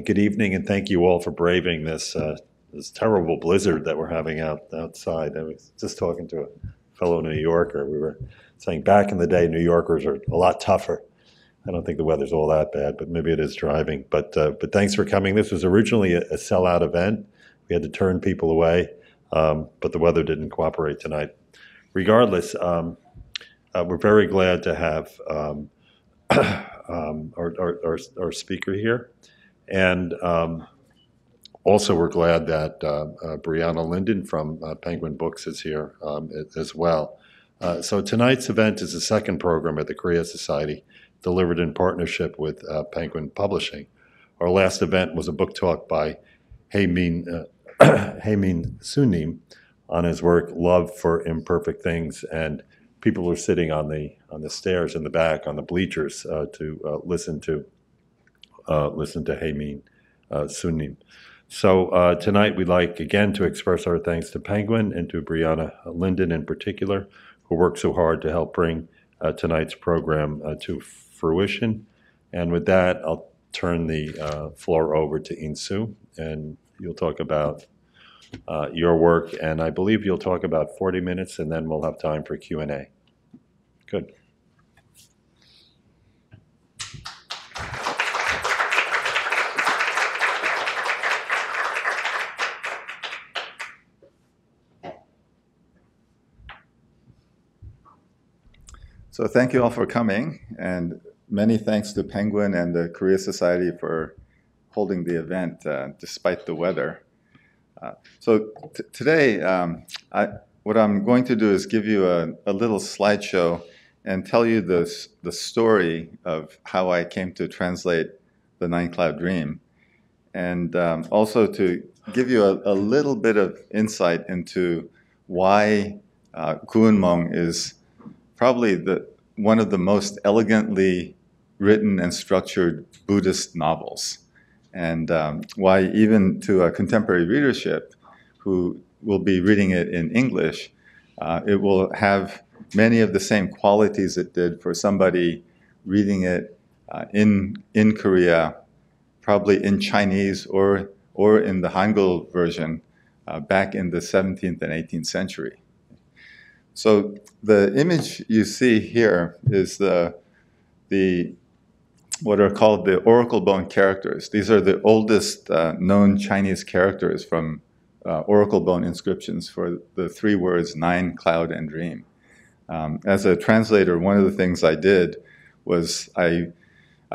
Good evening, and thank you all for braving this terrible blizzard that we're having outside. I was just talking to a fellow New Yorker. We were saying back in the day, New Yorkers are a lot tougher. I don't think the weather's all that bad, but maybe it is driving. But thanks for coming. This was originally a sellout event. We had to turn people away, but the weather didn't cooperate tonight. Regardless, we're very glad to have our speaker here. And also we're glad that Brianna Linden from Penguin Books is here as well. So tonight's event is the second program at the Korea Society, delivered in partnership with Penguin Publishing. Our last event was a book talk by Heinz Insu on his work, Love for Imperfect Things, and people were sitting on the stairs in the back, on the bleachers, to listen to Heinz Insu. So tonight we'd like again to express our thanks to Penguin and to Brianna Linden in particular, who worked so hard to help bring tonight's program to fruition. And with that, I'll turn the floor over to Insu, and you'll talk about your work, and I believe you'll talk about 40 minutes, and then we'll have time for Q&A. Good. So thank you all for coming, and many thanks to Penguin and the Korea Society for holding the event despite the weather. So today, what I'm going to do is give you a little slideshow and tell you the story of how I came to translate the Nine Cloud Dream, and also to give you a little bit of insight into why Guunmong is probably one of the most elegantly written and structured Buddhist novels, and why even to a contemporary readership who will be reading it in English, it will have many of the same qualities it did for somebody reading it in Korea, probably in Chinese or in the Hangul version back in the 17th and 18th century. So the image you see here is the what are called the oracle bone characters. These are the oldest known Chinese characters from oracle bone inscriptions for the three words nine, cloud, and dream. As a translator, one of the things I did was I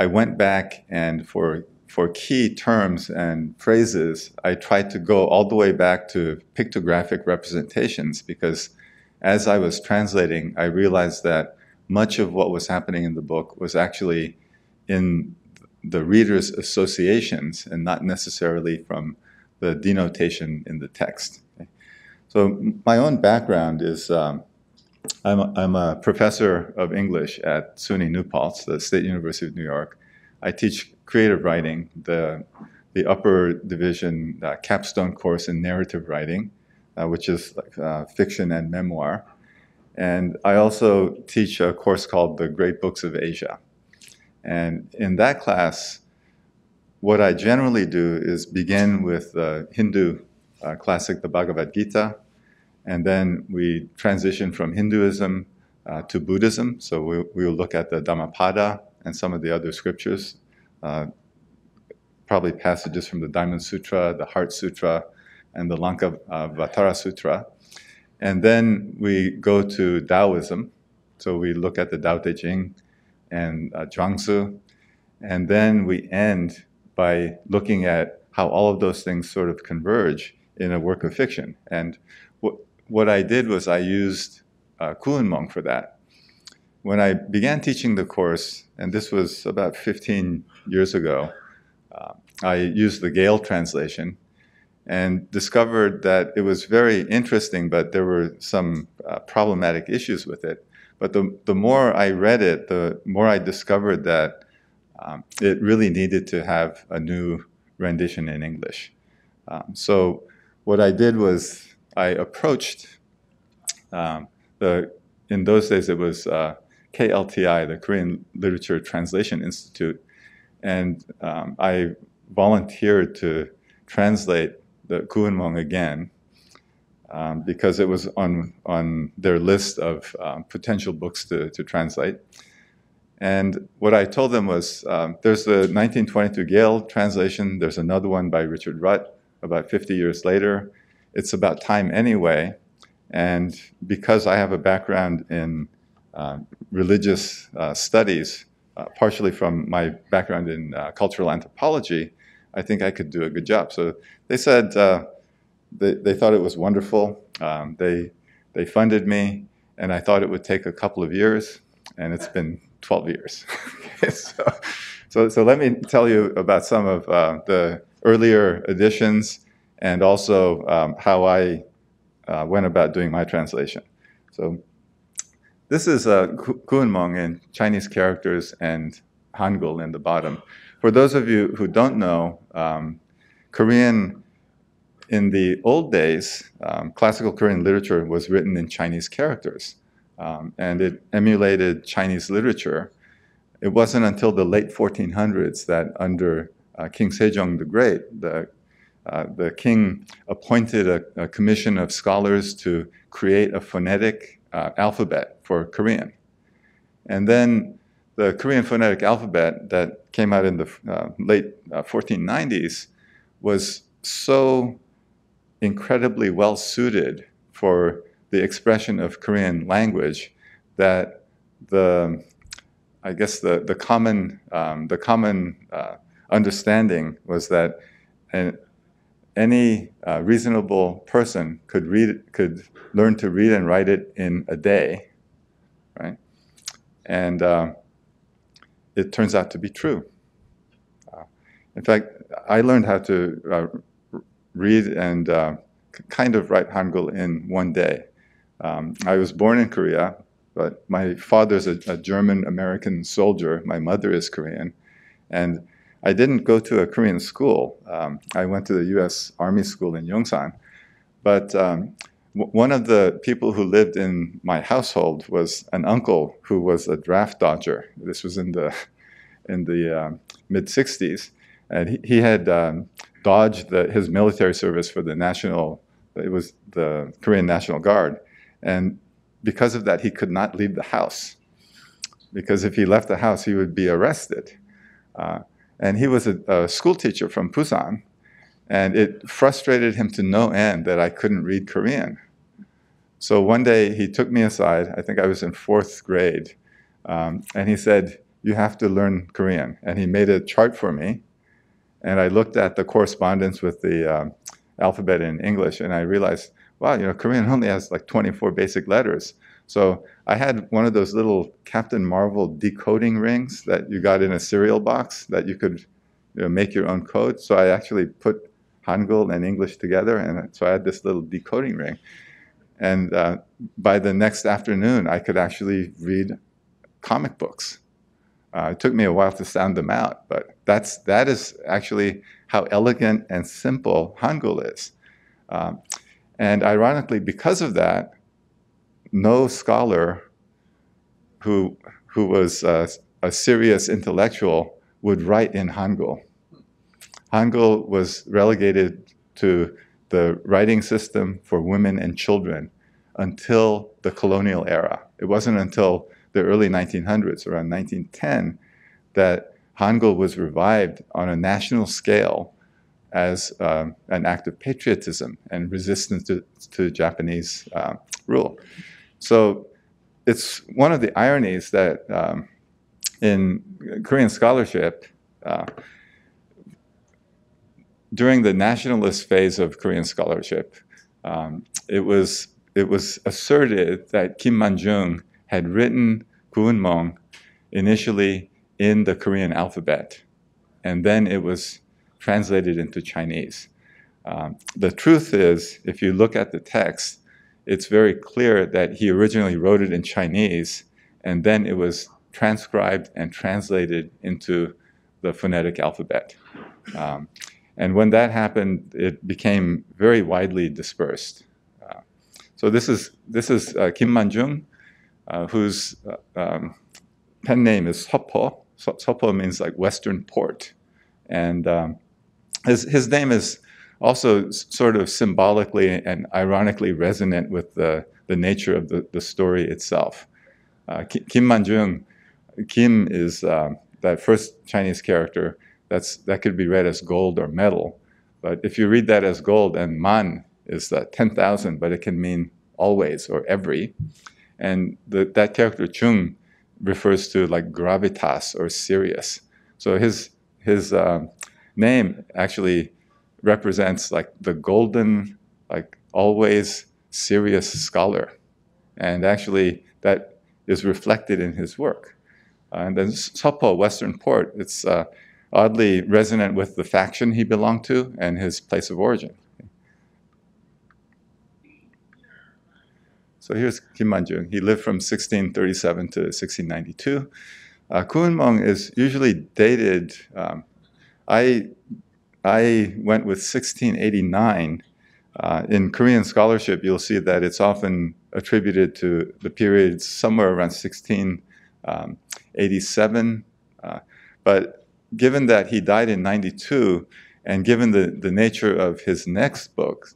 went back, and for key terms and phrases, I tried to go all the way back to pictographic representations, because as I was translating, I realized that much of what was happening in the book was actually in the reader's associations and not necessarily from the denotation in the text. So my own background is I'm a professor of English at SUNY New Paltz, the State University of New York. I teach creative writing, the upper division capstone course in narrative writing, which is fiction and memoir. And I also teach a course called The Great Books of Asia. And in that class, what I generally do is begin with the Hindu classic, the Bhagavad Gita, and then we transition from Hinduism to Buddhism. So we will look at the Dhammapada and some of the other scriptures, probably passages from the Diamond Sutra, the Heart Sutra, and the Lankavatara Sutra. And then we go to Taoism. So we look at the Tao Te Ching and Zhuangzi. And then we end by looking at how all of those things sort of converge in a work of fiction. And what I did was I used Guunmong for that. When I began teaching the course, and this was about 15 years ago, I used the Gale translation and discovered that it was very interesting, but there were some problematic issues with it. But the more I read it, the more I discovered that it really needed to have a new rendition in English. So what I did was I approached in those days it was KLTI, the Korean Literature Translation Institute, and I volunteered to translate the Guanmong again because it was on their list of potential books to translate. And what I told them was, there's the 1922 Gale translation. There's another one by Richard Rutt about 50 years later. It's about time anyway. And because I have a background in religious studies, partially from my background in cultural anthropology, I think I could do a good job. So they said they thought it was wonderful. They funded me, and I thought it would take a couple of years, and it's been 12 years. So let me tell you about some of the earlier editions and also how I went about doing my translation. So this is Guanmong in Chinese characters and Hangul in the bottom. For those of you who don't know, Korean in the old days, classical Korean literature was written in Chinese characters. And it emulated Chinese literature. It wasn't until the late 1400s that under King Sejong the Great, the king appointed a commission of scholars to create a phonetic alphabet for Korean. And then the Korean phonetic alphabet that came out in the late 1490s was so incredibly well suited for the expression of Korean language that the common understanding was that any reasonable person could learn to read and write it in a day, right? And it turns out to be true. In fact, I learned how to read and kind of write Hangul in one day. I was born in Korea, but my father's a German-American soldier. My mother is Korean. And I didn't go to a Korean school. I went to the U.S. Army School in Yongsan. But one of the people who lived in my household was an uncle who was a draft dodger. This was in the mid-'60s. And he had dodged his military service for it was the Korean National Guard. And because of that, he could not leave the house. Because if he left the house, he would be arrested. And he was a school teacher from Busan. And it frustrated him to no end that I couldn't read Korean. So one day he took me aside, I think I was in 4th grade, and he said, "You have to learn Korean." And he made a chart for me. And I looked at the correspondence with the alphabet in English, and I realized, wow, Korean only has like 24 basic letters. So I had one of those little Captain Marvel decoding rings that you got in a cereal box that you could make your own code. So I actually put Hangul and English together, and so I had this little decoding ring. And by the next afternoon, I could actually read comic books. It took me a while to sound them out, but that is actually how elegant and simple Hangul is. And ironically, because of that, no scholar who was a serious intellectual would write in Hangul. Hangul was relegated to the writing system for women and children until the colonial era. It wasn't until the early 1900s, around 1910, that Hangul was revived on a national scale as an act of patriotism and resistance to Japanese rule. So it's one of the ironies that in Korean scholarship, during the nationalist phase of Korean scholarship, it was asserted that Kim Man-jung had written Guanmong initially in the Korean alphabet, and then it was translated into Chinese. The truth is, if you look at the text, it's very clear that he originally wrote it in Chinese, and then it was transcribed and translated into the phonetic alphabet. And when that happened, it became very widely dispersed. So this is Kim Man-jung, whose pen name is Seopo. Seopo means like Western Port. And His name is also sort of symbolically and ironically resonant with the nature of the story itself. Kim Man-jung, Kim is that first Chinese character that could be read as gold or metal. But if you read that as gold, and man is 10,000, but it can mean always or every. And that character Chung refers to like gravitas or serious. So his name actually represents like the golden, like always serious scholar. And actually that is reflected in his work. And then Seopo, Western Port, it's oddly resonant with the faction he belonged to and his place of origin. So here's Kim Man-jung. He lived from 1637 to 1692. Kuenmong is usually dated. I went with 1689. In Korean scholarship, you'll see that it's often attributed to the period somewhere around 1687. But given that he died in 92, and given the nature of his next book,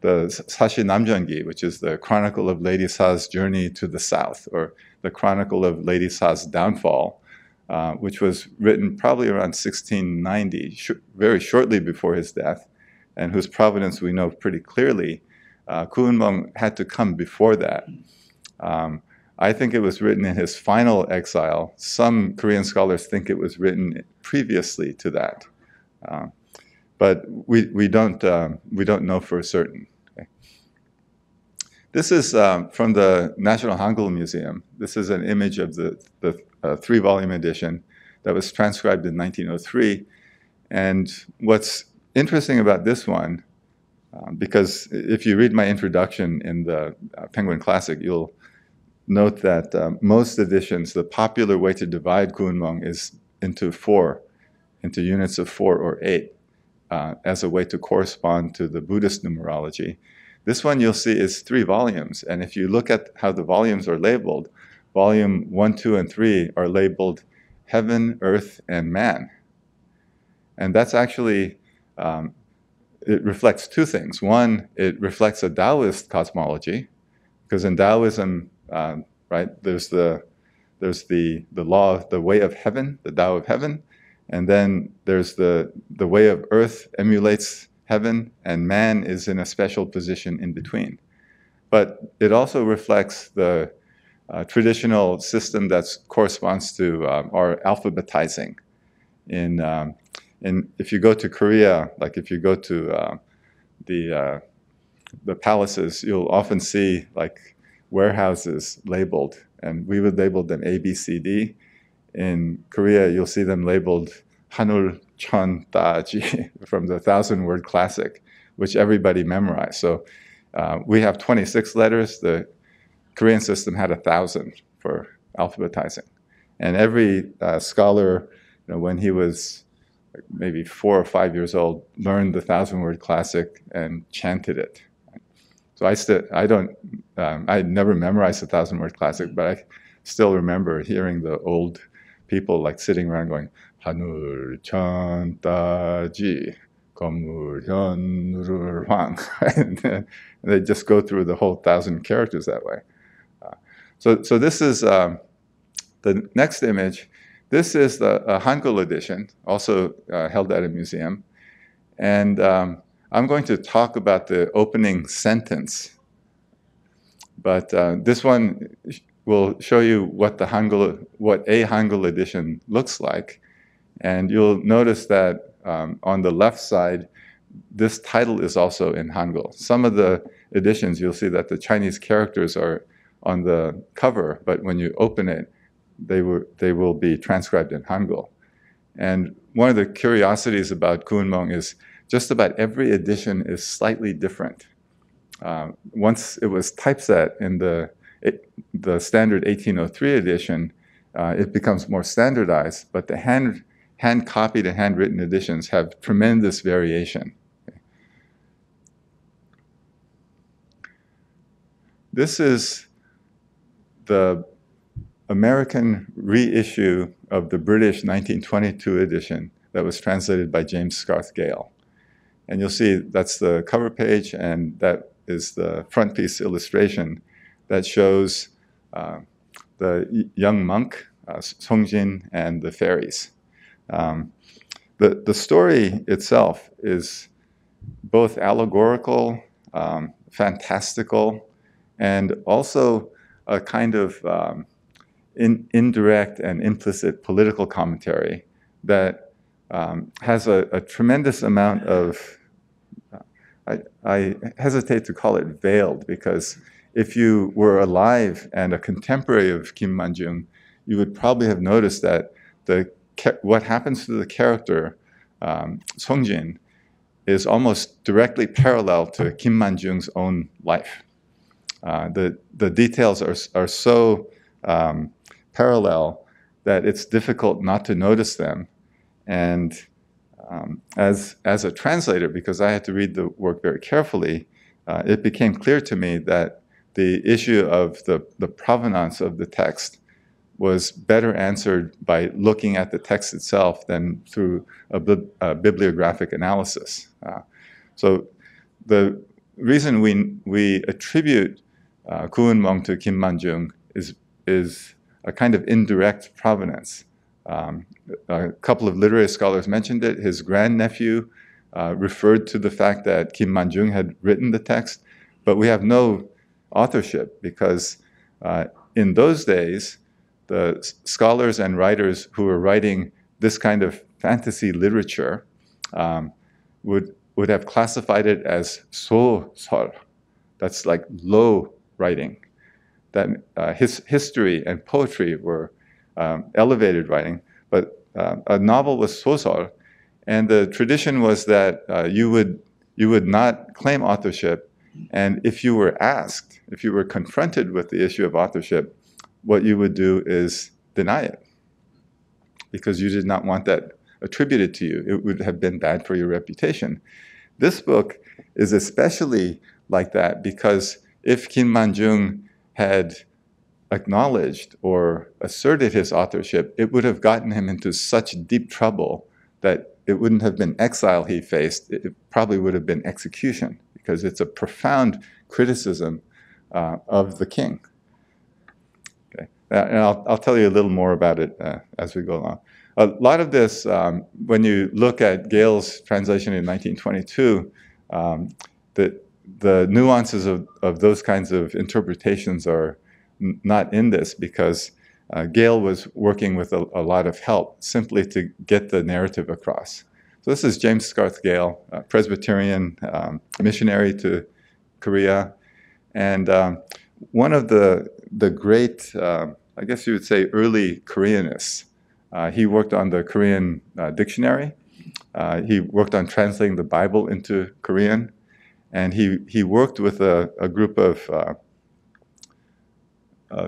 the Sashi Namjeongi, which is the Chronicle of Lady Sa's Journey to the South, or the Chronicle of Lady Sa's Downfall, which was written probably around 1690, very shortly before his death, and whose provenance we know pretty clearly. Kuenmong had to come before that. I think it was written in his final exile. Some Korean scholars think it was written previously to that. But we don't know for certain. Okay. This is from the National Hangul Museum. This is an image of the 3-volume edition that was transcribed in 1903. And what's interesting about this one, because if you read my introduction in the Penguin Classic, you'll note that most editions, the popular way to divide Kuenmong is into units of 4 or 8. As a way to correspond to the Buddhist numerology. This one you'll see is 3 volumes, and if you look at how the volumes are labeled, volume 1, 2, and 3 are labeled Heaven, Earth, and Man. And that's actually, it reflects 2 things. One, it reflects a Taoist cosmology, because in Taoism, right, there's the law, the way of heaven, the Tao of heaven, and then there's the way of earth emulates heaven, and man is in a special position in between. But it also reflects the traditional system that corresponds to our alphabetizing. If you go to Korea, like if you go to the palaces, you'll often see like warehouses labeled, and we would label them A, B, C, D. In Korea, you'll see them labeled Hanul Chon Ta Ji from the 1,000-word classic, which everybody memorized. So we have 26 letters. The Korean system had 1,000 for alphabetizing. And every scholar, when he was maybe 4 or 5 years old, learned the 1,000-word classic and chanted it. So I never memorized the 1,000-word classic, but I still remember hearing the old people like sitting around going, Hanul Chan Ta Ji, Komur Hyun Rur Hwang. And they just go through the whole 1,000 characters that way. So this is the next image. This is the Hangul edition, also held at a museum. And I'm going to talk about the opening sentence. But this one will show you what a Hangul edition looks like. And you'll notice that on the left side, this title is also in Hangul. Some of the editions, you'll see that the Chinese characters are on the cover, but when you open it, they will be transcribed in Hangul. And one of the curiosities about Kuenmong is just about every edition is slightly different. Once it was typeset in the standard 1803 edition, it becomes more standardized, but the hand-copied and handwritten editions have tremendous variation. This is the American reissue of the British 1922 edition that was translated by James Scarth Gale. And you'll see that's the cover page, and that is the front piece illustration that shows the young monk, Songjin, and the fairies. The story itself is both allegorical, fantastical, and also a kind of indirect and implicit political commentary that has a tremendous amount of, I hesitate to call it veiled, because if you were alive and a contemporary of Kim Man-jung, you would probably have noticed that what happens to the character, Songjin, is almost directly parallel to Kim Man-jung's own life. The details are so parallel that it's difficult not to notice them. And as a translator, because I had to read the work very carefully, it became clear to me that the issue of the provenance of the text was better answered by looking at the text itself than through a bibliographic analysis. So the reason we attribute Guun Mong to Kim Man-jung is a kind of indirect provenance. A couple of literary scholars mentioned it. His grandnephew referred to the fact that Kim Man-jung had written the text, but we have no authorship because in those days, the scholars and writers who were writing this kind of fantasy literature would have classified it as so-sol. That's like low writing. That history and poetry were elevated writing, but a novel was so-sol, and the tradition was that you would not claim authorship, and if you were asked, if you were confronted with the issue of authorship, what you would do is deny it, because you did not want that attributed to you. It would have been bad for your reputation. This book is especially like that because if Kim Man-jung had acknowledged or asserted his authorship, it would have gotten him into such deep trouble that it wouldn't have been exile he faced. It probably would have been execution, because it's a profound criticism of the king. Okay. And I'll tell you a little more about it as we go along. A lot of this, when you look at Gale's translation in 1922, the nuances of those kinds of interpretations are not in this, because Gale was working with a lot of help simply to get the narrative across. So this is James Scarth Gale, a Presbyterian missionary to Korea, and one of the great, I guess you would say, early Koreanists. He worked on the Korean dictionary. He worked on translating the Bible into Korean, and he worked with a group of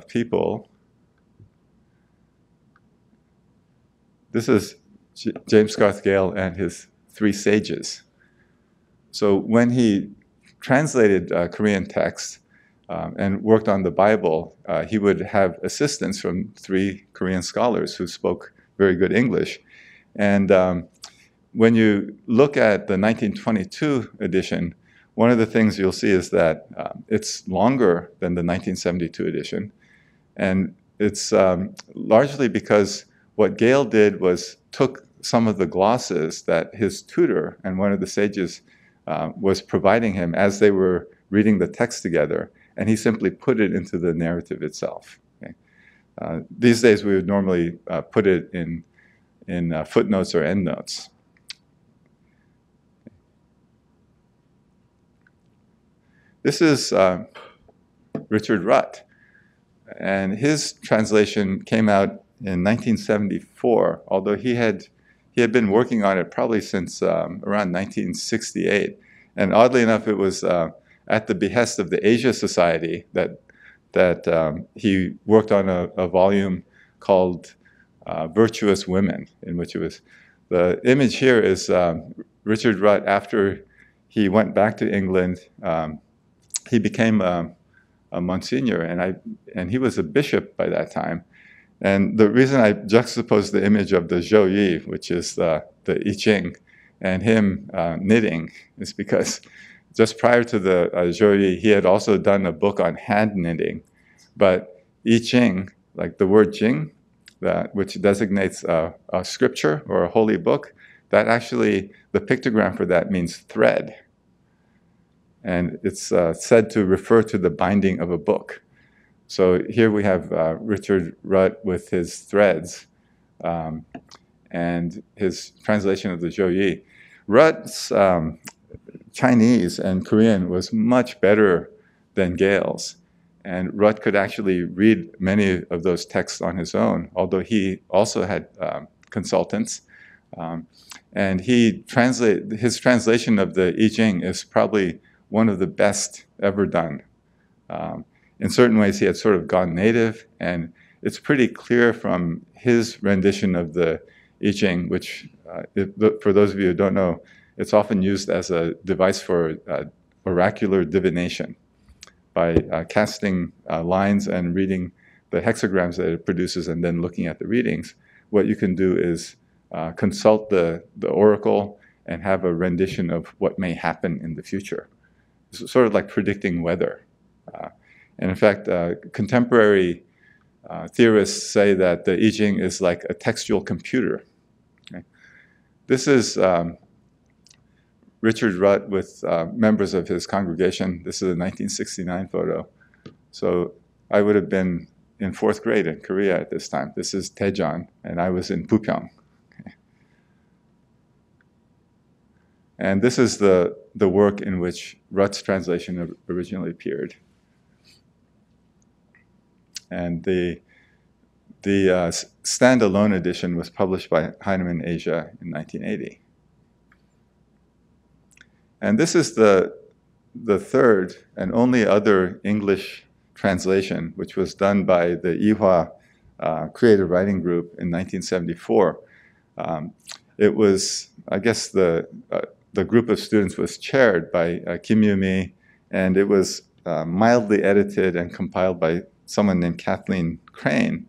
people. This is James Scarth Gale and his 3 sages. So when he translated Korean texts and worked on the Bible, he would have assistance from 3 Korean scholars who spoke very good English. And when you look at the 1922 edition, one of the things you'll see is that it's longer than the 1972 edition. And it's largely because what Gale did was took some of the glosses that his tutor and one of the sages was providing him as they were reading the text together, and he simply put it into the narrative itself. Okay? These days we would normally put it in footnotes or endnotes. This is Richard Rutt, and his translation came out in 1974, although he had been working on it probably since around 1968. And oddly enough, it was at the behest of the Asia Society that he worked on a volume called Virtuous Women, in which it was, the image here is Richard Rutt after he went back to England. He became a Monsignor, and he was a bishop by that time. And the reason I juxtaposed the image of the Zhou Yi, which is the I Ching, and him knitting, is because just prior to the Zhou Yi, he had also done a book on hand knitting. But I Ching, like the word Jing, which designates a scripture or a holy book, that actually, the pictogram for that means thread. And it's said to refer to the binding of a book. So here we have Richard Rutt with his threads and his translation of the Zhou Yi. Rutt's Chinese and Korean was much better than Gale's. And Rutt could actually read many of those texts on his own, although he also had consultants. And his translation of the I Ching is probably one of the best ever done. In certain ways, he had sort of gone native, and it's pretty clear from his rendition of the I Ching, which, for those of you who don't know, it's often used as a device for oracular divination. By casting lines and reading the hexagrams that it produces and then looking at the readings, what you can do is consult the oracle and have a rendition of what may happen in the future. It's sort of like predicting weather. And in fact, contemporary theorists say that the I Ching is like a textual computer. Okay? This is Richard Rutt with members of his congregation. This is a 1969 photo. So I would have been in 4th grade in Korea at this time. This is Daejeon, and I was in Pupyeong. Okay. And this is the work in which Rutt's translation originally appeared. And the standalone edition was published by Heinemann Asia in 1980. And this is the third and only other English translation, which was done by the Ihwa Creative Writing Group in 1974. It was, I guess, the group of students was chaired by Kim Yu-mi, and it was mildly edited and compiled by someone named Kathleen Crane.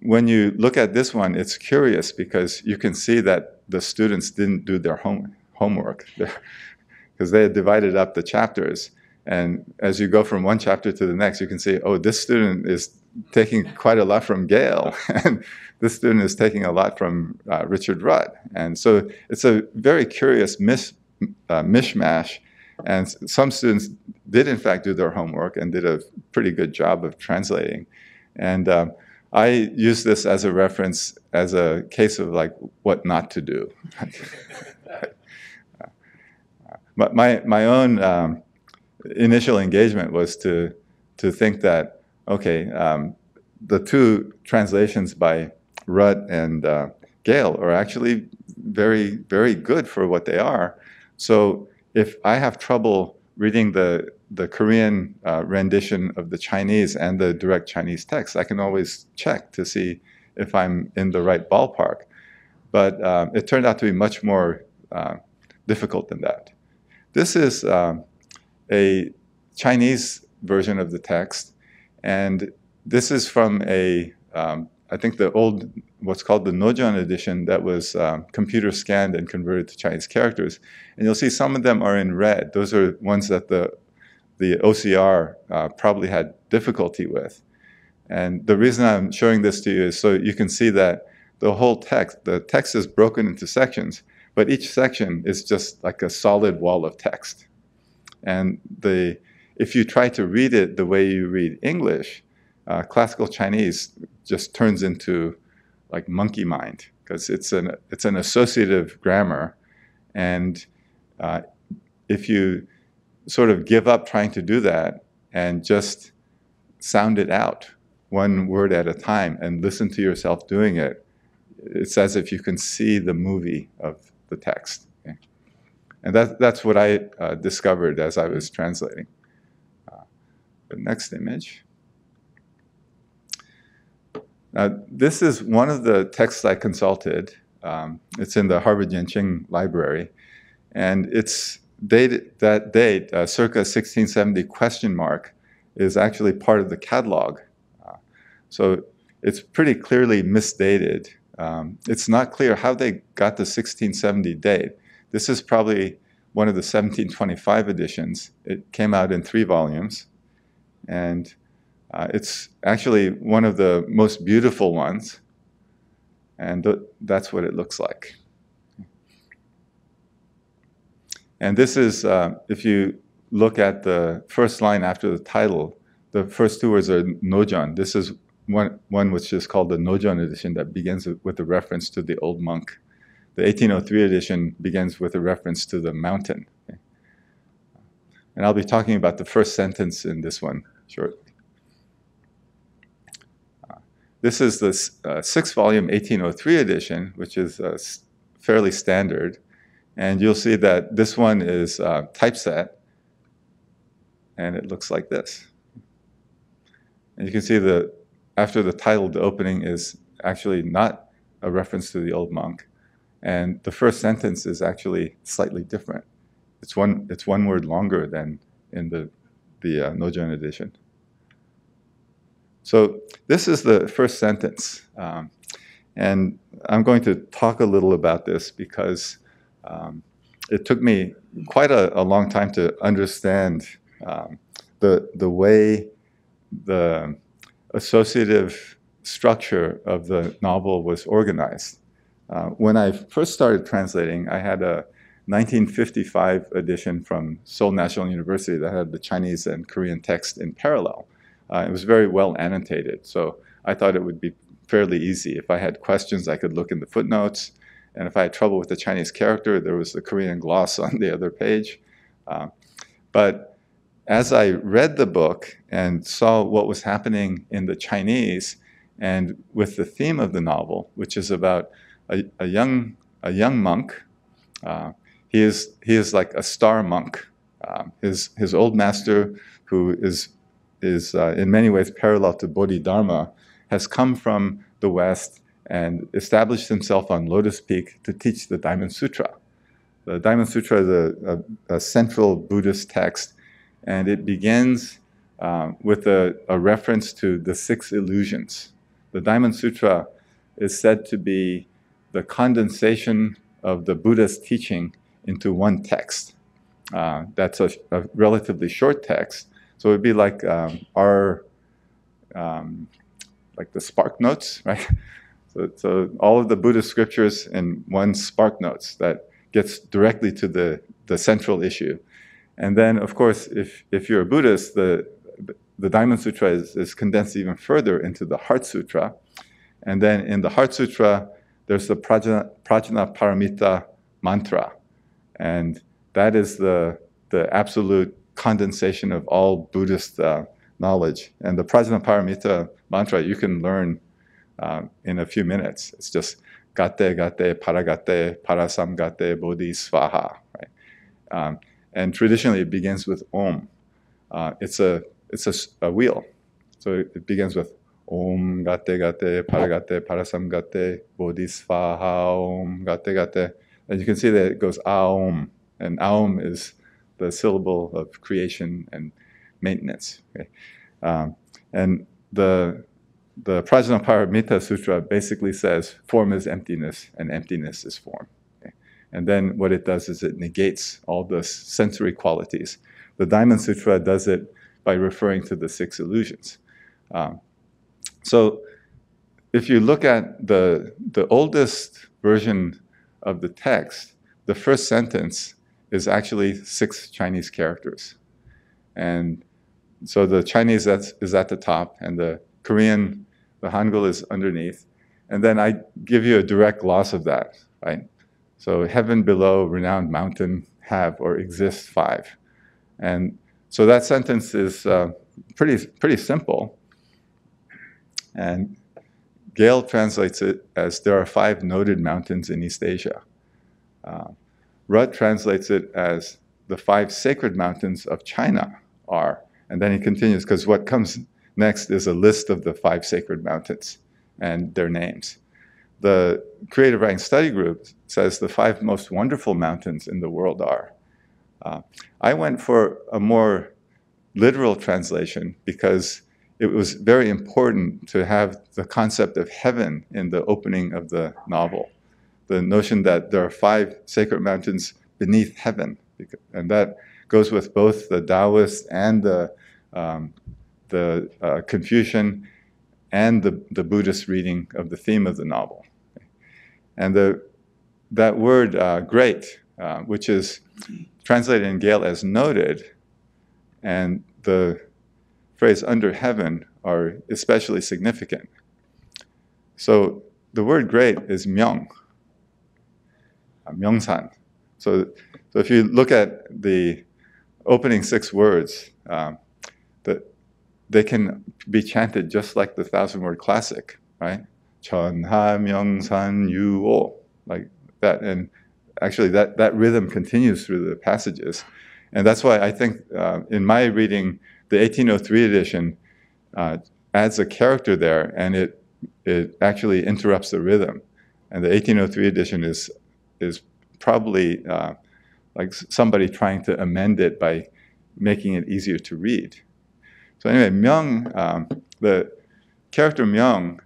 When you look at this one, it's curious because you can see that the students didn't do their homework because they had divided up the chapters. And as you go from one chapter to the next, you can see, oh, this student is taking quite a lot from Gale, and this student is taking a lot from Richard Rutt. And so it's a very curious mishmash. And some students did, in fact, do their homework and did a pretty good job of translating. And I use this as a reference, as a case of like what not to do. But my own initial engagement was to think that, okay, the two translations by Rutt and Gale are actually very, very good for what they are. So if I have trouble reading the Korean rendition of the Chinese and the direct Chinese text, I can always check to see if I'm in the right ballpark. But it turned out to be much more difficult than that. This is a Chinese version of the text, and this is from I think the old, what's called the Nojeon edition that was computer scanned and converted to Chinese characters. And you'll see some of them are in red. Those are ones that the OCR probably had difficulty with. And the reason I'm showing this to you is so you can see that the text is broken into sections, but each section is just like a solid wall of text. And if you try to read it the way you read English, classical Chinese just turns into like monkey mind, because it's an associative grammar. And if you sort of give up trying to do that and just sound it out one word at a time and listen to yourself doing it, it's as if you can see the movie of the text. Okay? And that's what I discovered as I was translating. The next image. This is one of the texts I consulted. It's in the Harvard Yenching Library, and it's dated, that date, circa 1670 ? Is actually part of the catalog. So it's pretty clearly misdated. It's not clear how they got the 1670 date. This is probably one of the 1725 editions. It came out in 3 volumes, and it's actually one of the most beautiful ones, and that's what it looks like. And this is, if you look at the first line after the title, the first 2 words are Nojon. This is one which is called the Nojon edition that begins with a reference to the old monk. The 1803 edition begins with a reference to the mountain. Okay? And I'll be talking about the first sentence in this one shortly. This is the 6th volume 1803 edition, which is fairly standard. And you'll see that this one is typeset, and it looks like this. And you can see after the title, the opening is actually not a reference to the old monk. And the first sentence is actually slightly different. It's one word longer than in the Nojon edition. So this is the first sentence. And I'm going to talk a little about this because it took me quite a long time to understand the way the associative structure of the novel was organized. When I first started translating, I had a 1955 edition from Seoul National University that had the Chinese and Korean text in parallel. It was very well annotated, so I thought it would be fairly easy. If I had questions, I could look in the footnotes, and if I had trouble with the Chinese character, there was the Korean gloss on the other page. But as I read the book and saw what was happening in the Chinese, and with the theme of the novel, which is about a young monk, he is like a star monk. His old master, who is in many ways parallel to Bodhidharma, has come from the West and established himself on Lotus Peak to teach the Diamond Sutra. The Diamond Sutra is a central Buddhist text, and it begins with a reference to the 6 illusions. The Diamond Sutra is said to be the condensation of the Buddha's teaching into one text. That's a relatively short text, so it'd be like like the Spark Notes, right? So all of the Buddhist scriptures in one Spark Notes that gets directly to the central issue. And then, of course, if you're a Buddhist, the Diamond Sutra is condensed even further into the Heart Sutra. And then in the Heart Sutra, there's the Prajna Paramita mantra. And that is the absolute condensation of all Buddhist knowledge. And the Prajna Paramita mantra you can learn in a few minutes. It's just gate, gate, paragate, parasamgate, bodhi, svaha. Right? And traditionally it begins with Om. It's a wheel. So it begins with Om, gate, gate, paragate, parasamgate, bodhi, svaha, Om, gate, gate. And you can see that it goes Aum. And Aum is the syllable of creation and maintenance. Okay? And the Prajna Paramita Sutra basically says form is emptiness and emptiness is form. Okay? And then what it does is it negates all the sensory qualities. The Diamond Sutra does it by referring to the 6 illusions. So if you look at the oldest version of the text, the first sentence is actually 6 Chinese characters. And so the Chinese is at the top, and the Korean, the Hangul, is underneath. And then I give you a direct gloss of that, right? So heaven below, renowned mountain, have or exist 5. And so that sentence is pretty simple. And Gale translates it as there are 5 noted mountains in East Asia. Rudd translates it as the 5 sacred mountains of China are. And then he continues, because what comes next is a list of the 5 sacred mountains and their names. The Creative Writing Study Group says the 5 most wonderful mountains in the world are. I went for a more literal translation because it was very important to have the concept of heaven in the opening of the novel. The notion that there are 5 sacred mountains beneath heaven, and that goes with both the Taoist and the Confucian and the Buddhist reading of the theme of the novel. And that word great, which is translated in Gale as noted, and the phrase under heaven are especially significant. So the word great is myung, myungsan. So if you look at the opening 6 words, they can be chanted just like the 1,000-word classic, right? Chon ha myung san yu o, like that. And actually that rhythm continues through the passages. And that's why I think in my reading, the 1803 edition adds a character there, and it actually interrupts the rhythm. And the 1803 edition is probably like somebody trying to amend it by making it easier to read. So anyway, myung, the character myung,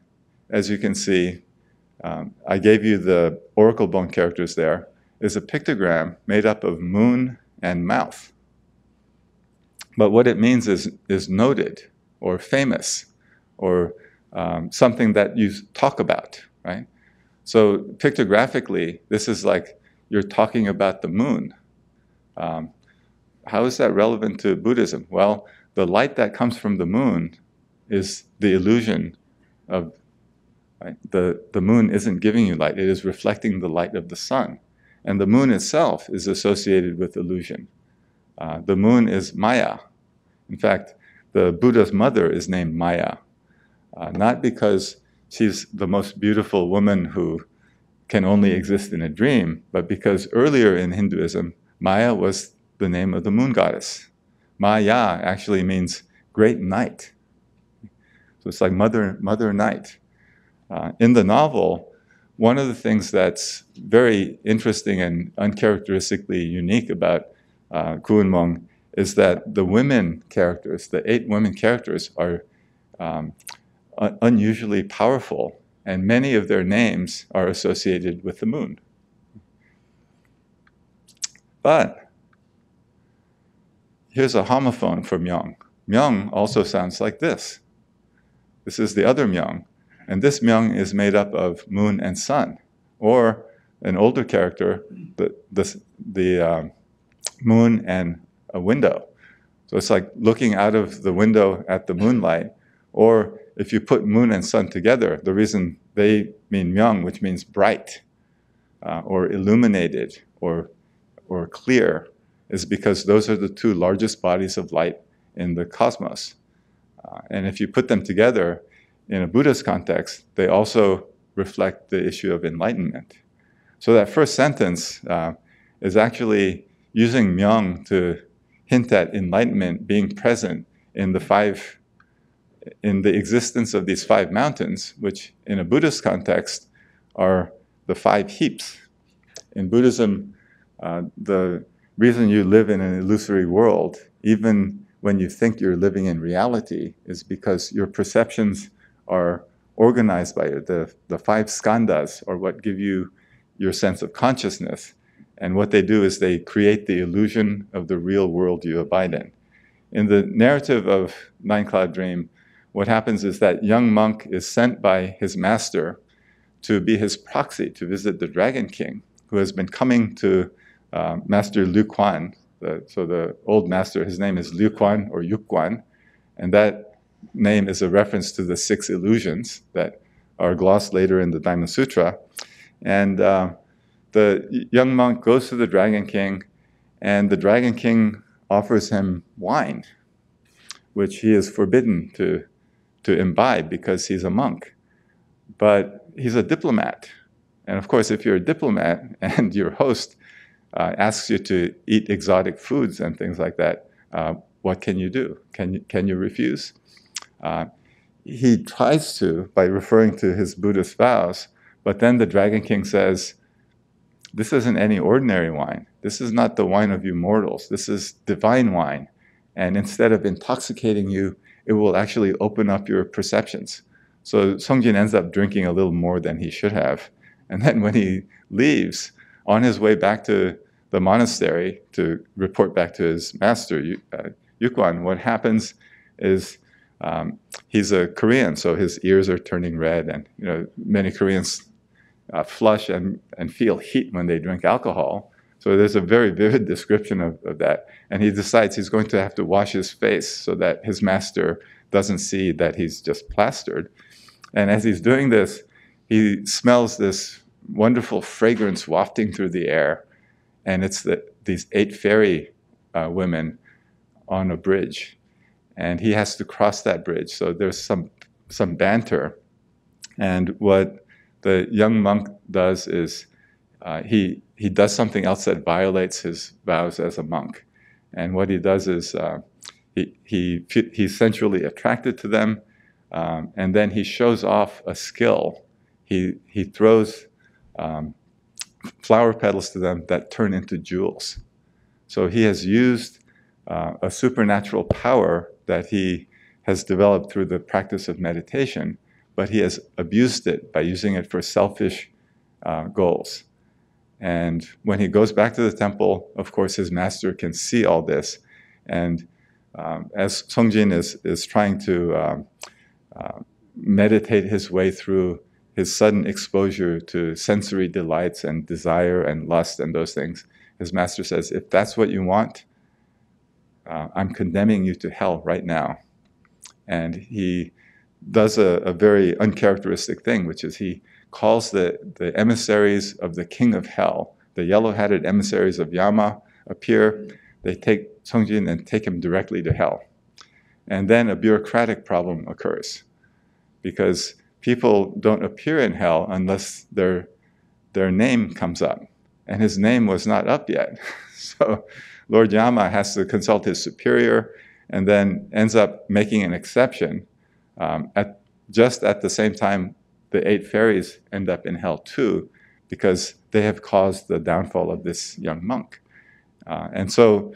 as you can see, I gave you the oracle bone characters there, is a pictogram made up of moon and mouth. But what it means is noted or famous or something that you talk about, right? So pictographically, this is like you're talking about the moon. How is that relevant to Buddhism? Well, the light that comes from the moon is the illusion of, right? The moon isn't giving you light, it is reflecting the light of the sun. And the moon itself is associated with illusion. The moon is Maya. In fact, the Buddha's mother is named Maya, not because she's the most beautiful woman who can only exist in a dream, but because earlier in Hinduism, Maya was the name of the moon goddess. Maya actually means great night. So it's like mother night. In the novel, one of the things that's very interesting and uncharacteristically unique about Kuunmong is that the women characters, the 8 women characters, are unusually powerful, and many of their names are associated with the moon. But here's a homophone for myung. Myung also sounds like this. This is the other myung, and this myung is made up of moon and sun, or an older character, the moon and a window. So it's like looking out of the window at the moonlight, or if you put moon and sun together, the reason they mean myung, which means bright, or illuminated, or clear, is because those are the 2 largest bodies of light in the cosmos. And if you put them together in a Buddhist context, they also reflect the issue of enlightenment. So that first sentence is actually using myung to hint at enlightenment being present in the existence of these 5 mountains, which in a Buddhist context are the 5 heaps. In Buddhism, the reason you live in an illusory world, even when you think you're living in reality, is because your perceptions are organized by it. The 5 skandhas are what give you your sense of consciousness. And what they do is they create the illusion of the real world you abide in. In the narrative of Nine Cloud Dream, what happens is that young monk is sent by his master to be his proxy to visit the Dragon King, who has been coming to Master Liu Quan. So the old master, his name is Liu Quan or Yuk Quan, and that name is a reference to the 6 illusions that are glossed later in the Dhamma Sutra. And the young monk goes to the Dragon King, and the Dragon King offers him wine, which he is forbidden to imbibe because he's a monk. But he's a diplomat. And of course, if you're a diplomat and your host asks you to eat exotic foods and things like that, what can you do? Can you refuse? He tries to by referring to his Buddhist vows, but then the Dragon King says, this isn't any ordinary wine. This is not the wine of you mortals. This is divine wine. And instead of intoxicating you, it will actually open up your perceptions. So Songjin ends up drinking a little more than he should have. And then when he leaves, on his way back to the monastery to report back to his master, Yukwan, what happens is he's a Korean, so his ears are turning red, and many Koreans flush and feel heat when they drink alcohol. So there's a very vivid description of that. And he decides he's going to have to wash his face so that his master doesn't see that he's just plastered. And as he's doing this, he smells this wonderful fragrance wafting through the air. And it's these 8 fairy women on a bridge. And he has to cross that bridge. So there's some banter. And what the young monk does is he does something else that violates his vows as a monk. And what he does is he's sensually attracted to them, and then he shows off a skill. He throws flower petals to them that turn into jewels. So he has used a supernatural power that he has developed through the practice of meditation, but he has abused it by using it for selfish goals. And when he goes back to the temple, of course, his master can see all this. And as Songjin is trying to meditate his way through his sudden exposure to sensory delights and desire and lust and those things, his master says, if that's what you want, I'm condemning you to hell right now. And he does a very uncharacteristic thing, which is he calls the emissaries of the king of hell, the yellow-hatted emissaries of Yama, appear. They take Songjin and take him directly to hell. And then a bureaucratic problem occurs, because people don't appear in hell unless their name comes up. And his name was not up yet. So Lord Yama has to consult his superior and then ends up making an exception. Just at the same time, the 8 fairies end up in hell too, because they have caused the downfall of this young monk. And so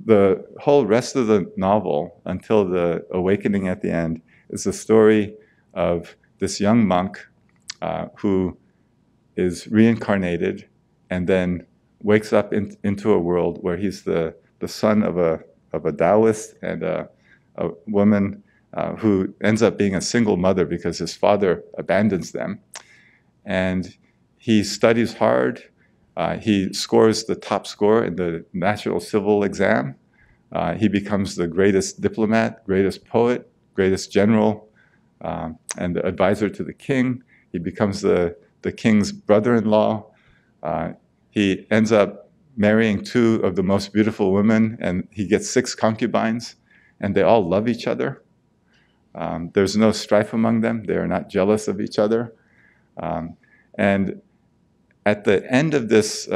the whole rest of the novel, until the awakening at the end, is the story of this young monk who is reincarnated and then wakes up into a world where he's the son of a Taoist and a woman who ends up being a single mother because his father abandons them. And he studies hard. He scores the top score in the National Civil Exam. He becomes the greatest diplomat, greatest poet, greatest general, and the advisor to the king. He becomes the king's brother-in-law. He ends up marrying 2 of the most beautiful women, and he gets 6 concubines, and they all love each other. There's no strife among them. They are not jealous of each other. And at the end of this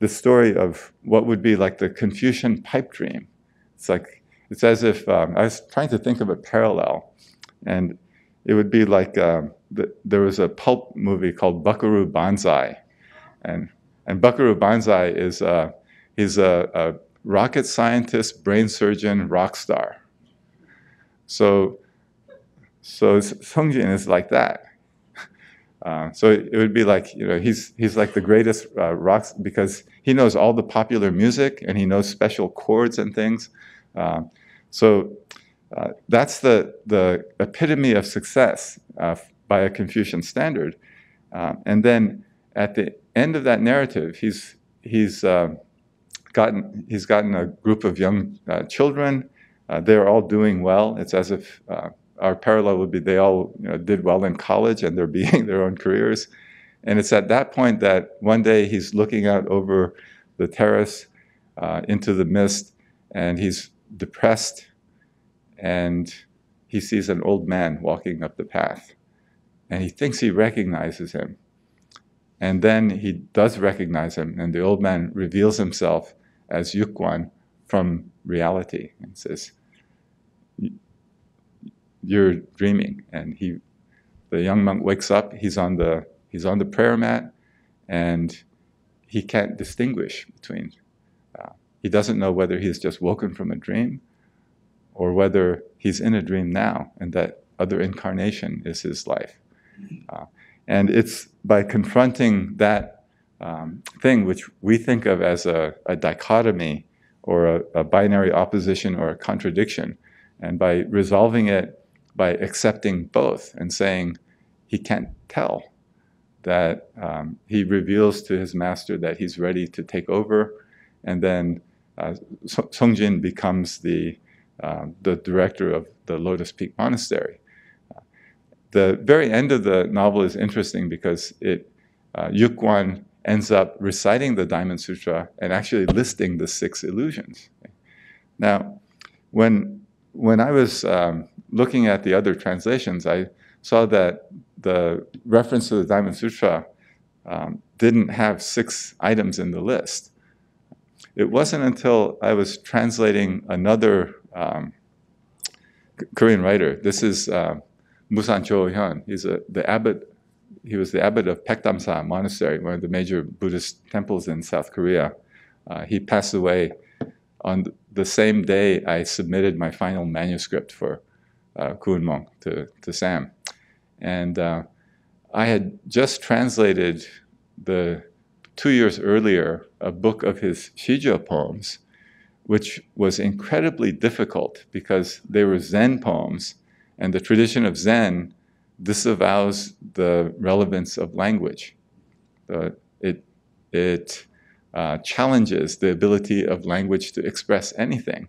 story of what would be like the Confucian pipe dream, it's as if I was trying to think of a parallel, and it would be like there was a pulp movie called Buckaroo Banzai, and Buckaroo Banzai is he's a rocket scientist, brain surgeon, rock star. So Songjin is like that. So it would be like, he's like the greatest rock, because he knows all the popular music and he knows special chords and things. So that's the epitome of success by a Confucian standard. And then at the end of that narrative, he's gotten a group of young children. They're all doing well. It's as if our parallel would be they all did well in college and they're beginning their own careers. And it's at that point that one day he's looking out over the terrace into the mist, and he's depressed, and he sees an old man walking up the path, and he thinks he recognizes him. And then he does recognize him, and the old man reveals himself as Yukwan from reality and says, "You're dreaming." And the young monk wakes up. He's on the prayer mat, and he can't distinguish between. He doesn't know whether he's just woken from a dream, or whether he's in a dream now and that other incarnation is his life. And it's by confronting that thing which we think of as a dichotomy or a binary opposition or a contradiction, and by resolving it by accepting both and saying he can't tell, that he reveals to his master that he's ready to take over, and then Songjin becomes the director of the Lotus Peak Monastery. The very end of the novel is interesting because Yukwan ends up reciting the Diamond Sutra and actually listing the 6 illusions. Now, when I was looking at the other translations, I saw that the reference to the Diamond Sutra didn't have 6 items in the list. It wasn't until I was translating another Korean writer. This is Musan Cho-hyun. He was the abbot of Paekdamsa Monastery, one of the major Buddhist temples in South Korea. He passed away on the same day I submitted my final manuscript for Kuunmong to Sam. And I had just translated 2 years earlier a book of his Shijo poems, which was incredibly difficult because they were Zen poems, and the tradition of Zen disavows the relevance of language. It challenges the ability of language to express anything.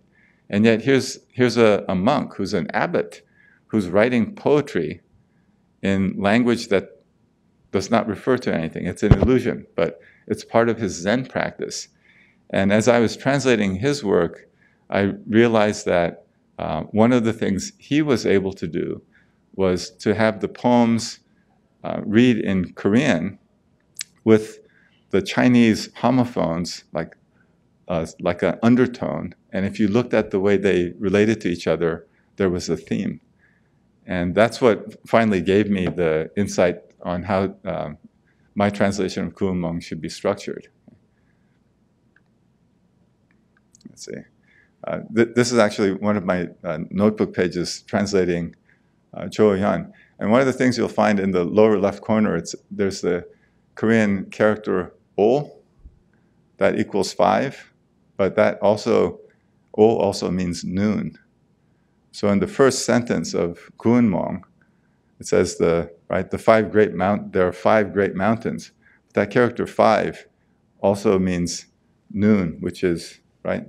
And yet here's a monk who's an abbot who's writing poetry in language that does not refer to anything. It's an illusion, but it's part of his Zen practice. And as I was translating his work, I realized that one of the things he was able to do was to have the poems read in Korean with the Chinese homophones, like an undertone. And if you looked at the way they related to each other, there was a theme. And that's what finally gave me the insight on how my translation of Kuunmong should be structured. Let's see. This is actually one of my notebook pages translating Cho-hyun. And one of the things you'll find in the lower left corner, there's the Korean character O, that equals 5, but that O also means noon. So in the first sentence of Kuunmong, it says there are 5 great mountains. That character 5 also means noon, which is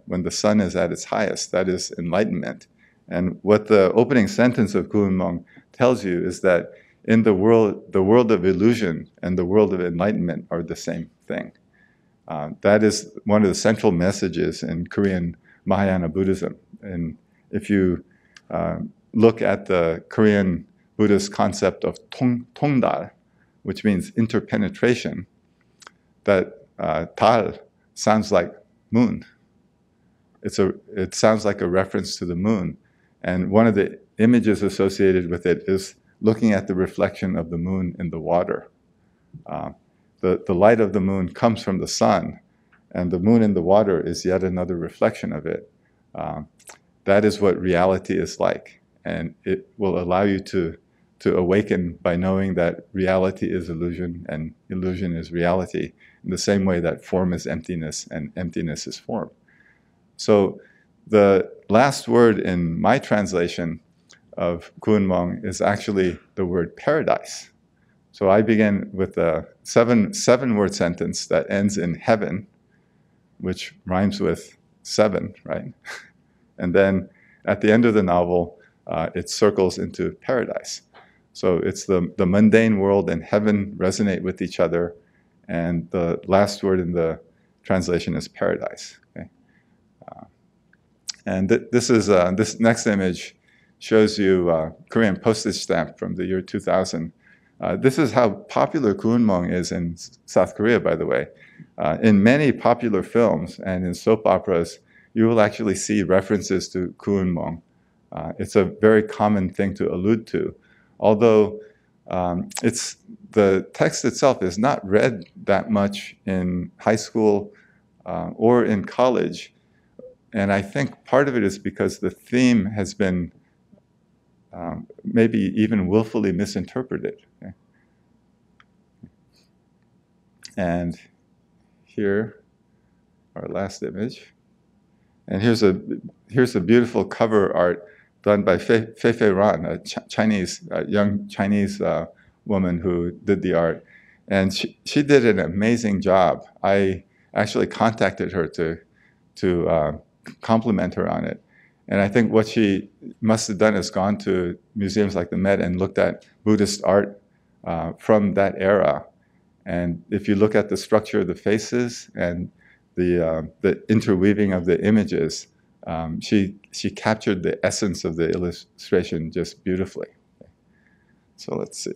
when the sun is at its highest. That is enlightenment. And what the opening sentence of Kuunmong tells you is that in the world of illusion and the world of enlightenment are the same thing. That is one of the central messages in Korean Mahayana Buddhism. And if you look at the Korean Buddhist concept of tongdal, which means interpenetration, that dal sounds like moon. It sounds like a reference to the moon. And one of the images associated with it is looking at the reflection of the moon in the water. The light of the moon comes from the sun, and the moon in the water is yet another reflection of it. That is what reality is like. And it will allow you to awaken by knowing that reality is illusion and illusion is reality, in the same way that form is emptiness and emptiness is form. So the last word in my translation of Kuunmong is actually the word paradise. So I begin with a seven-word sentence that ends in heaven, which rhymes with 7, right? And then at the end of the novel, it circles into paradise. So it's the mundane world and heaven resonate with each other, and the last word in the translation is paradise. Okay? And this next image shows you Korean postage stamp from the year 2000. This is how popular Kuunmong is in South Korea, by the way. In many popular films and in soap operas, you will actually see references to Kuunmong. It's a very common thing to allude to, although the text itself is not read that much in high school or in college. And I think part of it is because the theme has been maybe even willfully misinterpreted. Okay? And here, our last image. And here's a beautiful cover art done by Fei Ran, a young Chinese woman who did the art. And she did an amazing job. I actually contacted her to compliment her on it. And I think what she must have done is gone to museums like the Met and looked at Buddhist art from that era. And if you look at the structure of the faces and the interweaving of the images, she captured the essence of the illustration just beautifully. So let's see.